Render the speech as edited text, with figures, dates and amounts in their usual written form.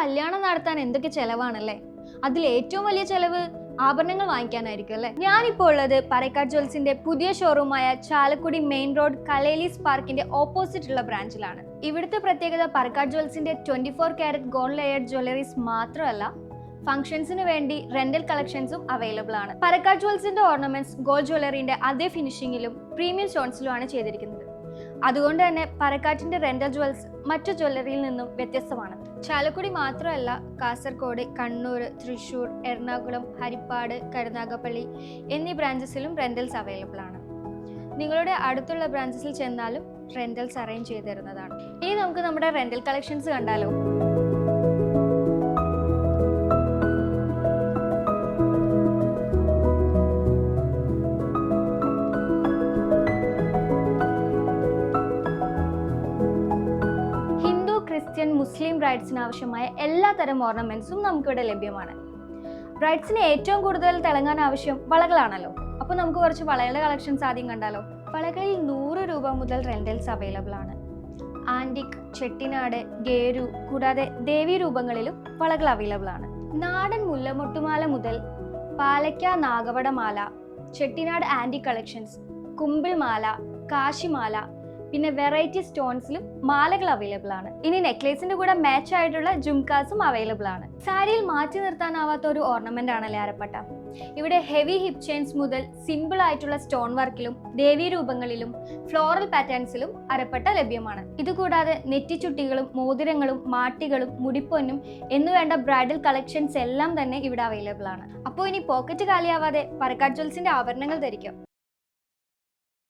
കല്യാണം നടത്താൻ എന്തൊക്കെ ചെലവാണല്ലേ. അതിൽ ഏറ്റവും വലിയ ചെലവ് ആഭരണങ്ങൾ വാങ്ങിക്കാനായിരിക്കും അല്ലേ. ഞാനിപ്പോൾ ഉള്ളത് പരക്കാട് ജ്വൽസിന്റെ പുതിയ ഷോറൂമായ ചാലക്കുടി മെയിൻ റോഡ് കലേലീസ് പാർക്കിന്റെ ഓപ്പോസിറ്റ് ഉള്ള ബ്രാഞ്ചിലാണ്. ഇവിടുത്തെ പ്രത്യേകത പരക്കാട് ജ്വൽസിന്റെ 24 കാരറ്റ് ഗോൾഡ് ലെയർഡ് ജ്വല്ലറീസ് മാത്രമല്ല, ഫംഗ്ഷൻസിന് വേണ്ടി റെന്റൽ കളക്ഷൻസും അവൈലബിൾ ആണ്. പരക്കാട് ജ്വൽസിന്റെ ഓർണമെന്റ്സ് ഗോൾഡ് ജ്വല്ലറിന്റെ അതേ ഫിനിഷിംഗിലും പ്രീമിയം സ്റ്റോൺസിലുമാണ് ചെയ്തിരിക്കുന്നത്. അതുകൊണ്ട് തന്നെ പരക്കാട്ടിന്റെ റെന്റൽ ജ്വൽസ് മറ്റു ജ്വല്ലറിയിൽ നിന്നും വ്യത്യസ്തമാണ്. ചാലക്കുടി മാത്രമല്ല, കാസർഗോഡ്, കണ്ണൂർ, തൃശൂർ, എറണാകുളം, ഹരിപ്പാട്, കരുനാഗപ്പള്ളി എന്നീ ബ്രാഞ്ചസിലും റെന്റൽസ് അവൈലബിൾ ആണ്. നിങ്ങളുടെ അടുത്തുള്ള ബ്രാഞ്ചസിൽ ചെന്നാലും റെന്റൽസ് അറേഞ്ച് ചെയ്ത് തരുന്നതാണ്. ഇനി നമുക്ക് നമ്മുടെ റെന്റൽ കളക്ഷൻസ് കണ്ടാലോ. ക്രിസ്ത്യൻ, മുസ്ലിം ബ്രൈഡ്സിന് ആവശ്യമായ എല്ലാ തരം ഓർണമെന്റ്സും നമുക്കിവിടെ ലഭ്യമാണ്. ബ്രൈഡ്സിന് ഏറ്റവും കൂടുതൽ തിളങ്ങാൻ ആവശ്യം വളകളാണല്ലോ. അപ്പോൾ നമുക്ക് കുറച്ച് വളകളുടെ കളക്ഷൻസ് ആദ്യം കണ്ടാലോ. വളകളിൽ 100 രൂപ മുതൽ റെന്റൽസ് അവൈലബിൾ ആണ്. ആന്റിക്, ചെട്ടിനാട്, ഗേരു കൂടാതെ ദേവീ രൂപങ്ങളിലും വളകൾ അവൈലബിൾ ആണ്. നാടൻ മുല്ലമൊട്ടുമാല മുതൽ പാലക്ക നാഗവടമാല, ചെട്ടിനാട് ആന്റിക് കളക്ഷൻസ്, കുമ്പിൾ മാല, കാശിമാല, പിന്നെ വെറൈറ്റി സ്റ്റോൺസിലും മാലകൾ അവൈലബിൾ ആണ്. ഇനി നെക്ലേസിന്റെ കൂടെ മാച്ച് ആയിട്ടുള്ള ജുംകാസും അവൈലബിൾ ആണ്. സാരിയിൽ മാറ്റി നിർത്താനാവാത്ത ഒരു ഓർണമെന്റ് ആണല്ലേ അരപ്പട്ട. ഇവിടെ ഹെവി ഹിപ്പ് ചെയിൻസ് മുതൽ സിമ്പിൾ ആയിട്ടുള്ള സ്റ്റോൺ വർക്കിലും ദേവീ രൂപങ്ങളിലും ഫ്ലോറൽ പാറ്റേൺസിലും അരപ്പട്ട ലഭ്യമാണ്. ഇതുകൂടാതെ നെറ്റിച്ചുട്ടികളും മോതിരങ്ങളും മാട്ടികളും മുടിപ്പൊന്നും എന്നുവേണ്ട ബ്രൈഡൽ കളക്ഷൻസ് എല്ലാം തന്നെ ഇവിടെ അവൈലബിൾ ആണ്. അപ്പോൾ ഇനി പോക്കറ്റ് കാലിയാവാതെ പരക്കാട് ജ്വൽസിന്റെ ആഭരണങ്ങൾ ധരിക്കാം.